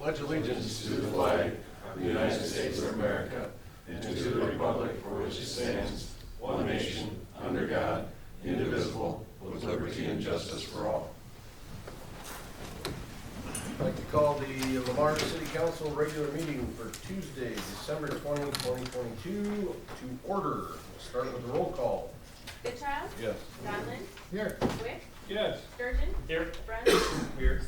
pledge allegiance to the flag of the United States of America and to the republic for which it stands, one nation, under God, indivisible, with liberty and justice for all. I'd like to call the Lamar City Council regular meeting for Tuesday, December 20, 2022 to order. We'll start with the roll call. Goodchild? Yes. Donlin? Here. Wick? Yes. Sturgeon? Here. Bruns? Here.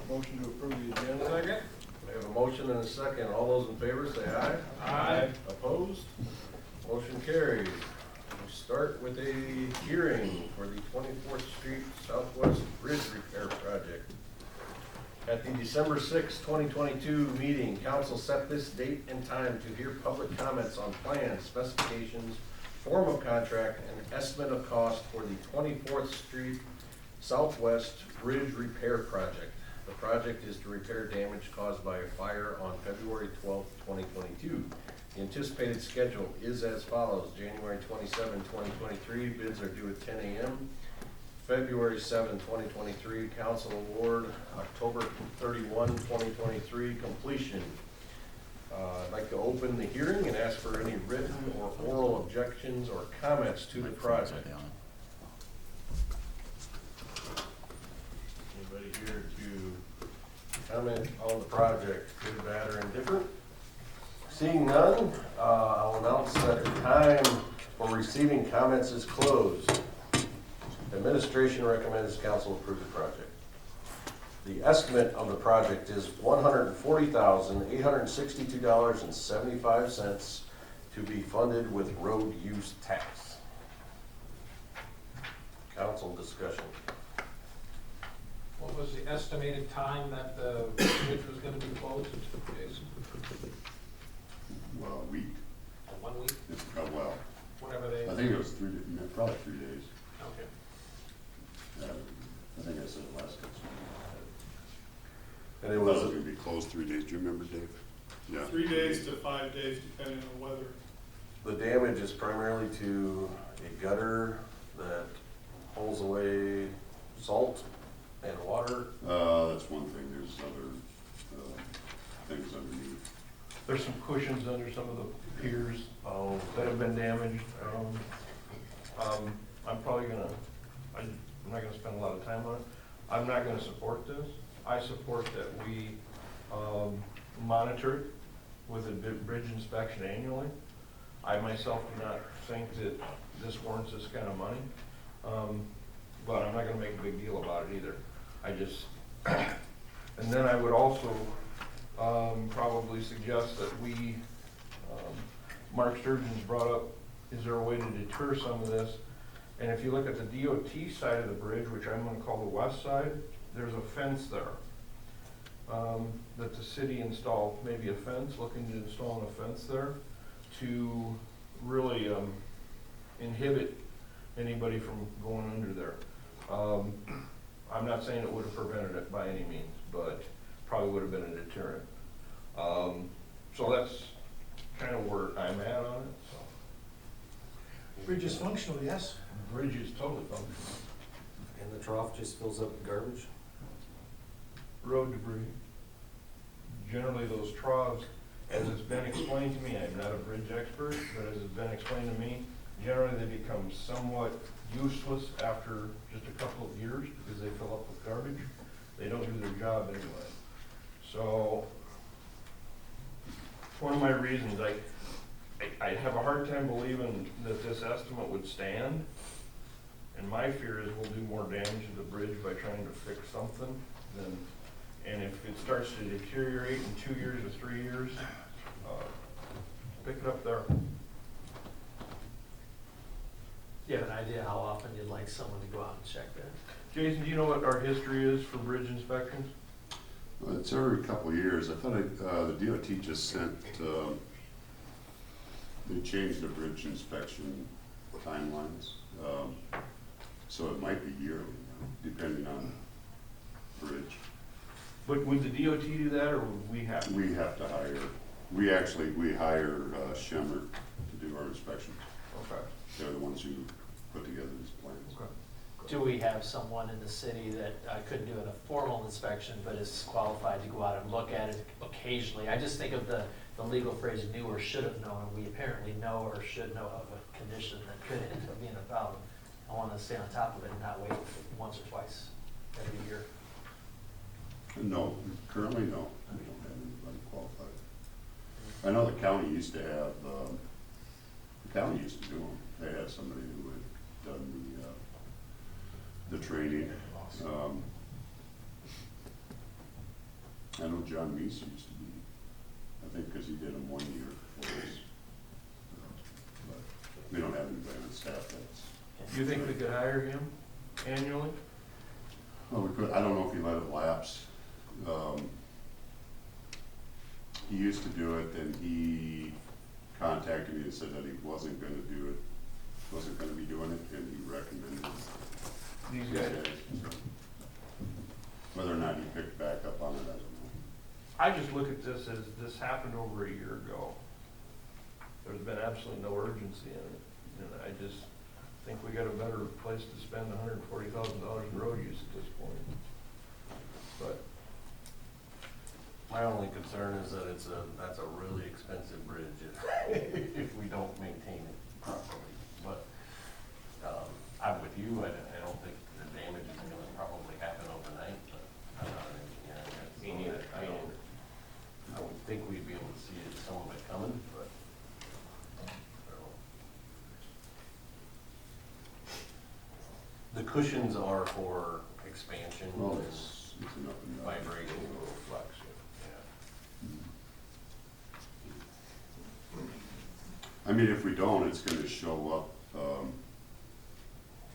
Motion to approve the agenda. Second. We have a motion and a second. All those in favor say aye. Aye. Opposed? Motion carries. We start with a hearing for the 24th Street Southwest Bridge Repair Project. At the December 6, 2022 meeting, council set this date and time to hear public comments on plans, specifications, form of contract, and estimate of cost for the 24th Street Southwest Bridge Repair Project. The project is to repair damage caused by a fire on February 12, 2022. The anticipated schedule is as follows. January 27, 2023, bids are due at 10 a.m. February 7, 2023, council award. October 31, 2023, completion. I'd like to open the hearing and ask for any written or oral objections or comments to the project. Anybody here to comment on the project, good, bad, or indifferent? Seeing none, I'll announce that the time for receiving comments is closed. Administration recommends council approve the project. The estimate of the project is $140,862.75 to be funded with road use tax. Council discussion. What was the estimated time that the bridge was gonna be closed? Well, a week. 1 week? Well, Whatever they. I think it was probably 3 days. Okay. I think I said it last time. And It it was was, going to be closed 3 days. Do you remember, Dave? Yeah. 3 days to 5 days, depending on the weather. the damage is primarily to a gutter that holds away salt and water. That's one thing. There's other things underneath. There's some cushions under some of the piers Oh, that have been damaged. I'm probably gonna, I'm not gonna spend a lot of time on it. I'm not gonna support this. I support that we monitor it with a bridge inspection annually. I myself do not think that this warrants this kind of money, but I'm not gonna make a big deal about it either. I just, and then I would also probably suggest that we, Mark Sturgeon's brought up, is there a way to deter some of this? And if you look at the DOT side of the bridge, which I'm gonna call the west side, there's a fence there. That the city installed, maybe a fence, looking to install a fence there to really inhibit anybody from going under there. I'm not saying it would have prevented it by any means, but probably would have been a deterrent. So that's kind of where I'm at on it, so. Bridge is functional, yes. Bridge is totally functional. And the trough just fills up with garbage? Road debris. Generally, those troughs, as it's been explained to me, I'm not a bridge expert, but as it's been explained to me, generally they become somewhat useless after just a couple of years because they fill up with garbage. They don't do their job anyway. So, one of my reasons, I have a hard time believing that this estimate would stand. And my fear is we'll do more damage to the bridge by trying to fix something than, and if it starts to deteriorate in 2 years or 3 years, pick it up there. Do you have an idea how often you'd like someone to go out and check that? Jason, do you know what our history is for bridge inspections? Well, it's every couple of years. I thought the DOT just sent, they changed the bridge inspection timelines. So it might be yearly, depending on bridge. But would the DOT do that, or would we have to? We have to hire, we hire Schemmer to do our inspections. Okay. They're the ones who put together these plans. Okay. Do we have someone in the city that couldn't do a formal inspection, but is qualified to go out and look at it occasionally? I just think of the legal phrase knew or should have known, and we apparently know or should know of a condition that could end up being a problem. I want to stay on top of it and not wait once or twice every year. No, currently, no, we don't have anybody qualified. I know the county used to have, the county used to do them. They had somebody who had done the training. I know John Reese used to be, I think, because he did them 1 year for us. But we don't have anybody on staff that's. Do you think we could hire him annually? Well, we could, I don't know if he let it lapse. He used to do it, then he contacted me and said that he wasn't gonna do it, wasn't gonna be doing it, and he recommended These these guys? guys. Whether or not he picked back up on it, I don't know. I just look at this as this happened over a year ago. There's been absolutely no urgency in it, and I just think we got a better place to spend $140,000 in road use at this point. But My only concern is that that's a really expensive bridge if we don't maintain it properly. But, I'm with you, I don't think the damage is gonna probably happen overnight, but I'm not an engineer. Me neither. I would think we'd be able to see some of it coming, but. I don't know. The cushions are for expansion Well, and it's enough and down. vibration. little flex, I mean, if we don't, it's gonna show up,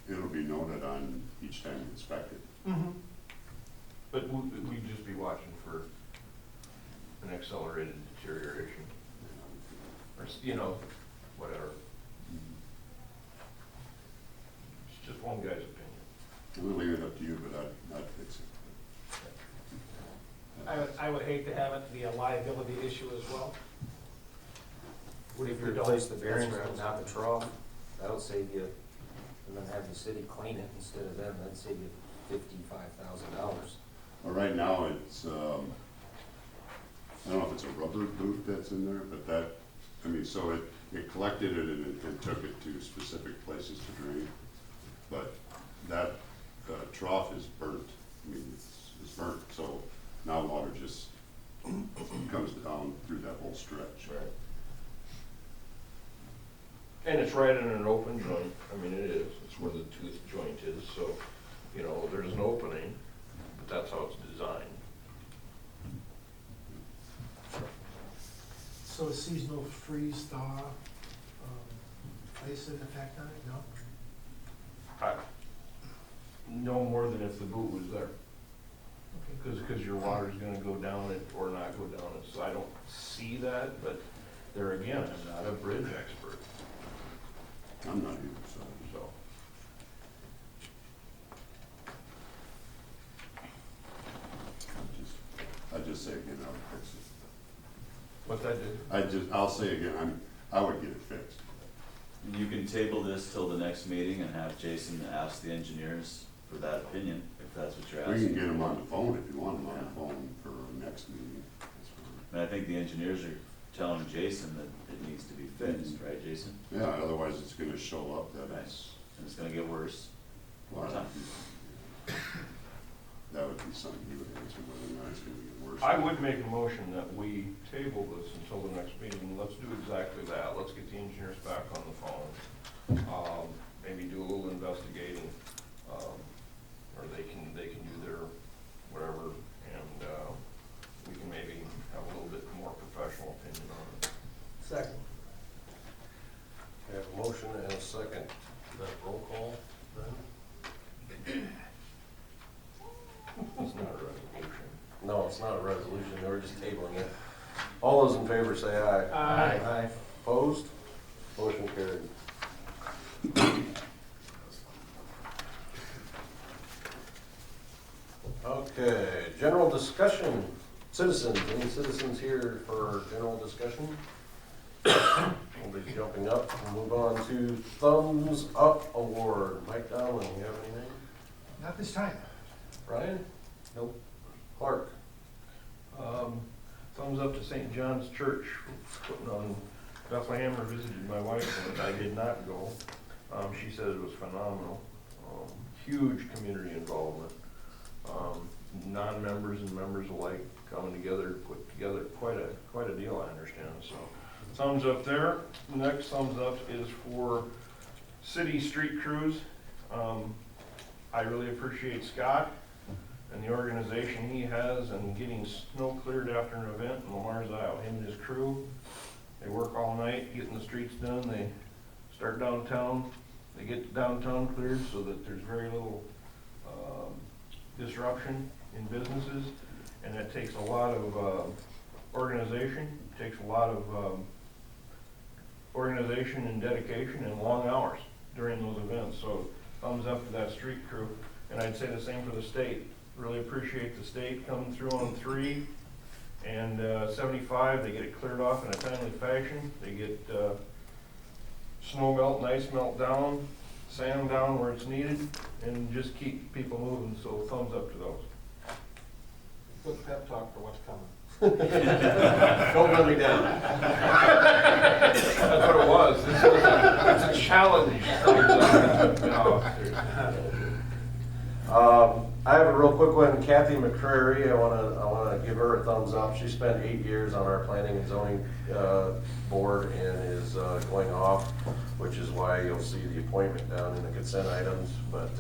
it'll be noted on each time you inspect it. yeah. But we'd just be watching for an accelerated deterioration, or, whatever. It's just one guy's opinion. We'll leave it up to you, but I'd fix it. I would hate to have it be a liability issue as well. What if If you we don't- replace the that's bearings, right. but not the trough? That'll save you, and then have the city clean it instead of them, that'd save you $55,000. Well, right now, it's, I don't know if it's a rubber boot that's in there, but that, so it collected it and took it to specific places to drain. But that trough is burnt, it's burnt, so now water just comes down through that whole stretch. Right. And it's right in an open joint, it is, it's where the tooth joint is, so, there's an opening, but that's how it's designed. So a seasonal freeze thaw, ice in effect on it, no? No more than if the boot was there, Okay. because your water's gonna go down it or not go down it, so I don't see that, but there again, I'm not a bridge expert, I'm not either, so. so. I just say again, I would fix it. What's that do? I'll say again, I would get it fixed. You can table this till the next meeting and have Jason ask the engineers for that opinion, if that's what you're We asking. can get them on the phone if you want them on the phone for next meeting. That's fine. And I think the engineers are telling Jason that it needs to be fixed, right, Jason? Yeah, otherwise it's gonna show up that it's, And it's gonna get worse. well, Over time. that would be something you would answer, whether or not it's gonna get worse. I would make a motion that we table this until the next meeting, let's do exactly that, let's get the engineers back on the phone. Maybe do a little investigating, or they can do their whatever, and, we can maybe have a little bit more professional opinion on it. Second. I have a motion and a second. Is that roll call then? It's not a resolution. No, it's not a resolution, we're just tabling it. All those in favor say aye. Aye. Opposed? Motion carried. Okay, general discussion. Citizens, any citizens here for general discussion? Nobody's jumping up. We'll move on to thumbs up award. Mike Dowling, you have anything? Not this time. Brian? Nope. Clark? Thumbs up to St. John's Church for putting on, Bethlehem visited my wife, and I did not go. She said it was phenomenal. Huge community involvement. Non-members and members alike coming together, put together quite a deal, I understand, so. Thumbs up there. Next thumbs up is for city street crews. I really appreciate Scott and the organization he has and getting snow cleared after an event in Lamar's Isle. Him and his crew, they work all night getting the streets done. They start downtown, they get downtown cleared so that there's very little disruption in businesses, and it takes a lot of organization, takes a lot of organization and dedication and long hours during those events. So thumbs up to that street crew, and I'd say the same for the state. Really appreciate the state coming through on 3 and 75. They get it cleared off in a timely fashion. They get snow melt and ice melt down, sand down where it's needed, and just keep people moving. So thumbs up to those. Good pep talk for what's coming. Don't let me down. That's what it was. It's a challenge. I have a real quick one. Kathy McCrary, I wanna give her a thumbs up. She spent 8 years on our planning and zoning board and is going off, which is why you'll see the appointment down in the consent items. But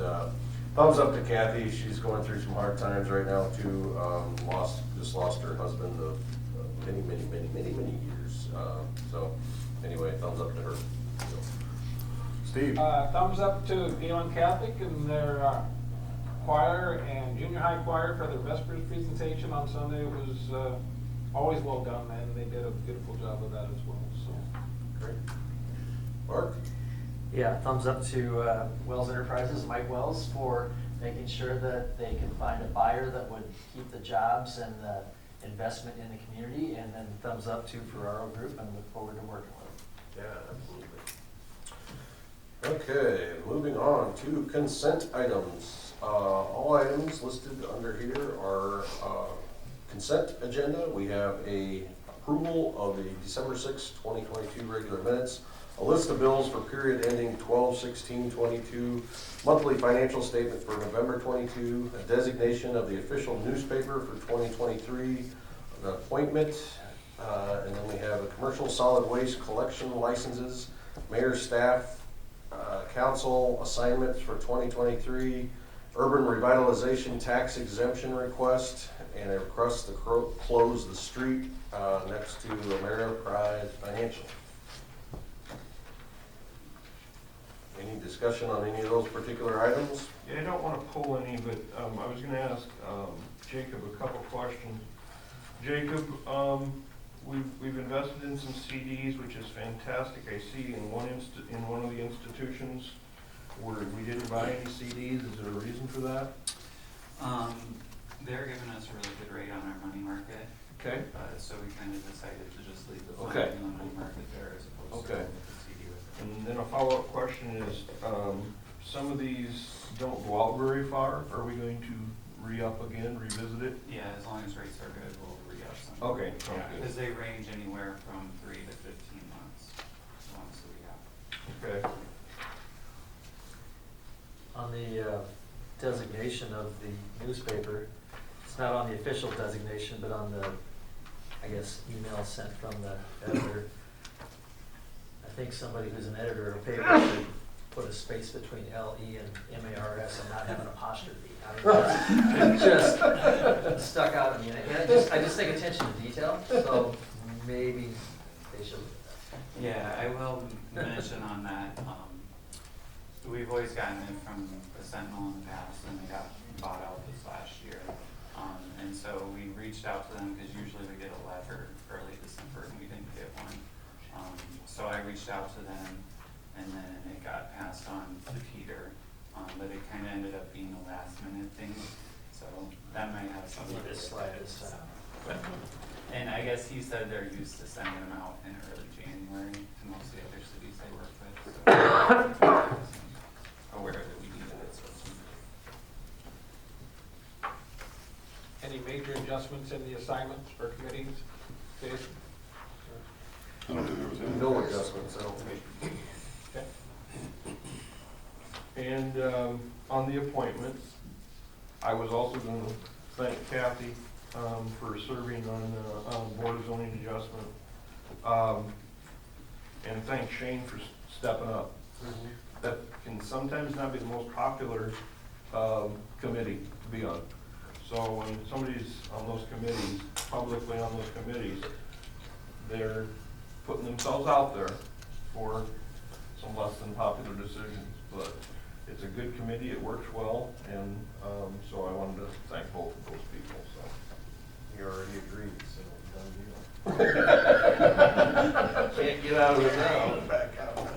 thumbs up to Kathy. She's going through some hard times right now too. Just lost her husband of many years. So anyway, thumbs up to her. So, Steve. Thumbs up to Galen Catholic and their choir and junior high choir for their Vespers presentation on Sunday. It was always well done, and they did a beautiful job of that as well. So Great. Mark? Yeah, thumbs up to Wells Enterprises, Mike Wells, for making sure that they can find a buyer that would keep the jobs and the investment in the community, and then thumbs up to Ferraro Group, and look forward to working with them. Yeah, absolutely. Okay, moving on to consent items. All items listed under here are consent agenda. We have a approval of the December 6, 2022 regular minutes, a list of bills for period ending 12/16/22, monthly financial statement for November 22, a designation of the official newspaper for 2023, an appointment, and then we have a commercial solid waste collection licenses, mayor's staff, council assignments for 2023, urban revitalization tax exemption request, and a request to close the street next to Ameriprise Financial. Any discussion on any of those particular items? Yeah, I don't want to pull any, but I was going to ask Jacob a couple questions. Jacob, we've invested in some CDs, which is fantastic. I see in one of the institutions where we didn't buy any CDs. Is there a reason for that? They're giving us a really good rate on our money market. Okay. So we kind of decided to just leave the fund Okay. in the money market there as opposed Okay. to the CD with it. And then a follow-up question is, some of these don't go out very far. Are we going to re-up again, revisit it? Yeah, as long as rates are good, we'll re-up some. Okay, sounds Yeah, good. because they range anywhere from 3 to 15 months, as long as we have. Okay. On the designation of the newspaper, it's not on the official designation, but on the, I guess, email sent from the editor. I think somebody who's an editor of a paper should put a space between L-E and M-A-R-S and not have an apostrophe. I mean, it just stuck out at me. And I just think attention to detail, so maybe they should. Yeah, I will mention on that, we've always gotten it from the Sentinel in the past, and they got bought out this last year. And so we reached out to them, because usually we get a letter early December, and we didn't get one. So I reached out to them, and then it got passed on to Peter, but it kind of ended up being a last minute thing, so that might have something to do with it. And I guess he said they're used to sending them out in early January to most of the other cities they work with, so I wasn't aware that we needed it, so. Any major adjustments in the assignments for committees, Jason? I don't think there was any. No adjustments, I don't think. Okay. And on the appointments, I was also going to thank Kathy for serving on Board of Zoning Adjustment. And thank Shane for stepping up. That can sometimes not be the most popular committee to be on. So when somebody's on those committees, publicly on those committees, they're putting themselves out there for some less than popular decisions. But it's a good committee, it works well, and so I wanted to thank both of those people, so. You already agreed, so done deal. Can't get out of it now. Back out now.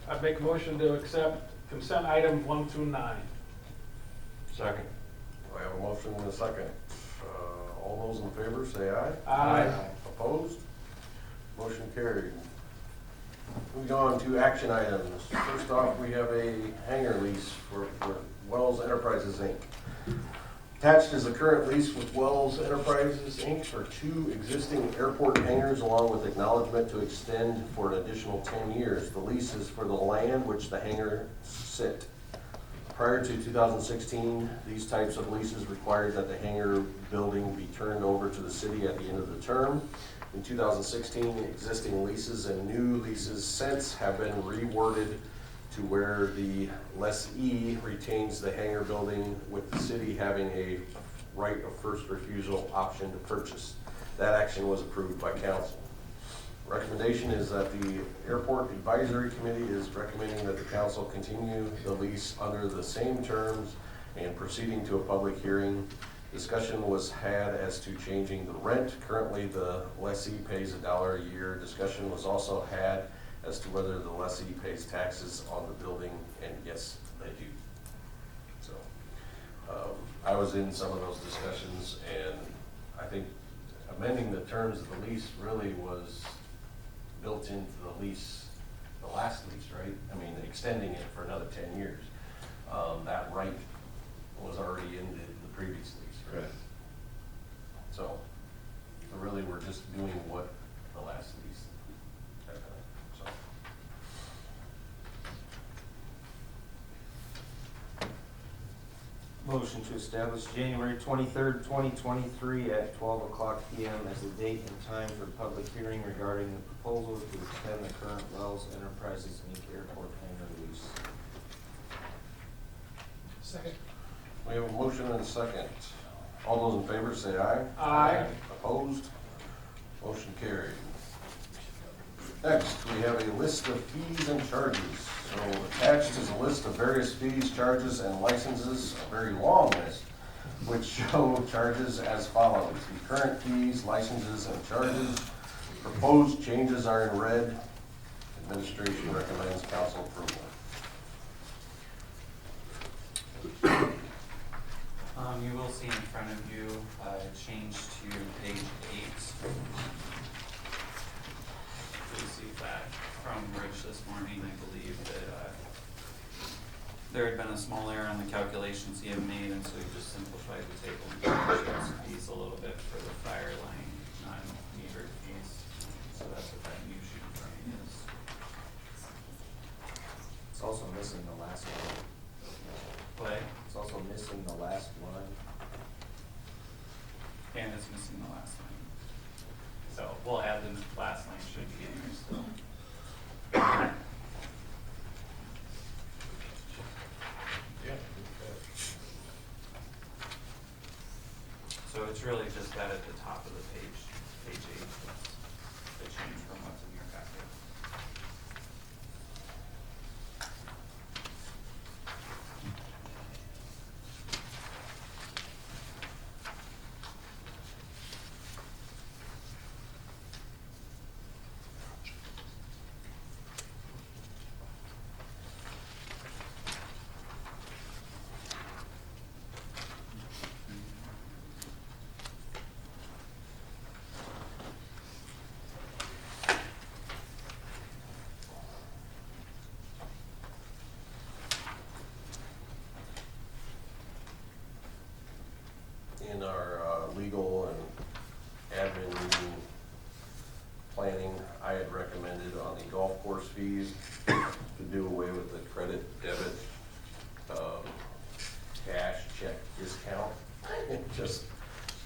I'd make a motion to accept consent items 1 through 9. Second. I have a motion and a second. All those in favor, say aye. Aye. Opposed? Motion carried. Moving on to action items. First off, we have a hangar lease for Wells Enterprises, Inc. Attached is a current lease with Wells Enterprises, Inc. for 2 existing airport hangars along with acknowledgement to extend for an additional 10 years. The lease is for the land which the hangar sit. Prior to 2016, these types of leases required that the hangar building be turned over to the city at the end of the term. In 2016, existing leases and new leases since have been reworded to where the lessee retains the hangar building with the city having a right of first refusal option to purchase. That action was approved by council. Recommendation is that the Airport Advisory Committee is recommending that the council continue the lease under the same terms and proceeding to a public hearing. Discussion was had as to changing the rent. Currently, the lessee pays $1 a year. Discussion was also had as to whether the lessee pays taxes on the building, and yes, they do. So, I was in some of those discussions, and I think amending the terms of the lease really was built into the lease, the last lease, right? I mean, extending it for another 10 years. That right was already in the previous lease, right? So really, we're just doing what the last lease had done, so. Motion to establish January 23rd, 2023 at 12:00 PM as the date and time for public hearing regarding the proposal to extend the current Wells Enterprises, Inc. airport hangar lease. Second. We have a motion and a second. All those in favor say aye. Aye. Opposed? Motion carried. Next, we have a list of fees and charges. So attached is a list of various fees, charges, and licenses, a very long list, which show charges as follows. The current fees, licenses, and charges. Proposed changes are in red. Administration recommends council approval. You will see in front of you change to page 8. You see that from Rich this morning. I believe that there had been a small error on the calculations he had made, and so he just simplified the table and changed fees a little bit for the fire line, non-metered fees. So that's what that new sheet in front of you is. It's also missing the last one. But, It's also missing the last one. and it's missing the last line. So we'll add the last line, should be in there still. Yeah. So it's really just that at the top of the page, page 8, that's the change from what's in your packet.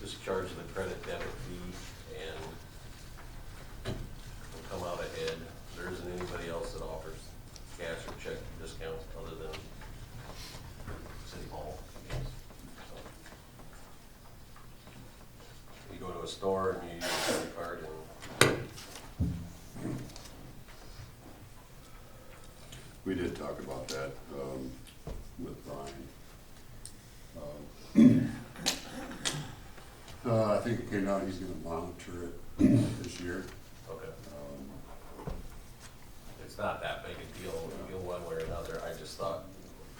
just charge the credit debit fee and we'll come out ahead. There isn't anybody else that offers cash or check discounts other than City Hall. So, you go to a store and you use a credit card and We did talk about that, with Brian. I think it came out, he's gonna monitor it this year. okay. It's not that big a deal, one way or another. I just thought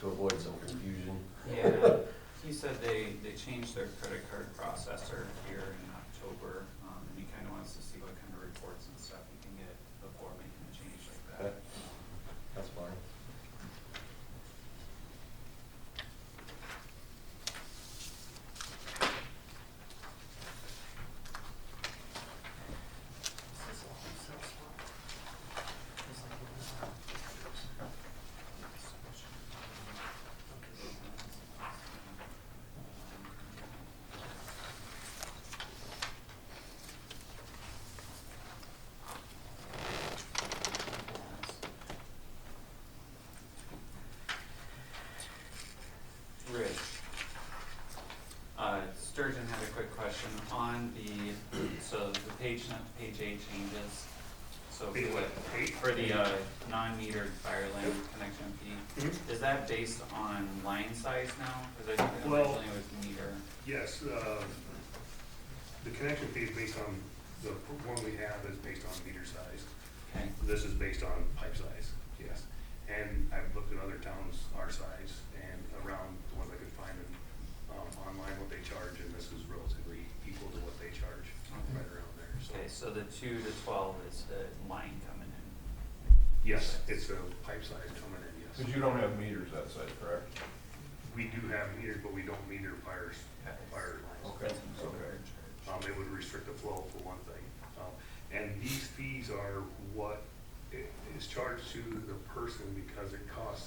to avoid some confusion. Yeah, he said they changed their credit card processor here in October, and he kinda wants to see what kind of reports and stuff he can get before making a change like Okay, that. that's fine. Rich, Sturgeon had a quick question on so the page 8 changes. So Page what? for the non-metered fire line connection fee, is that based on line size now? Cause I think Well- originally it was meter. Yes, the connection fee is based on, the one we have is based on meter size. Okay, This is based on pipe size, yes. And I've looked at other towns our size and around the ones I could find online what they charge, and this is relatively equal to what they charge, right around there, so. okay, so the 2 to 12 is the line coming in. Yes, it's a pipe size coming in, yes. Because you don't have meters that size, correct? We do have meters, but we don't meter fire lines. Okay, okay. It would restrict the flow for one thing. And these fees are what is charged to the person because it costs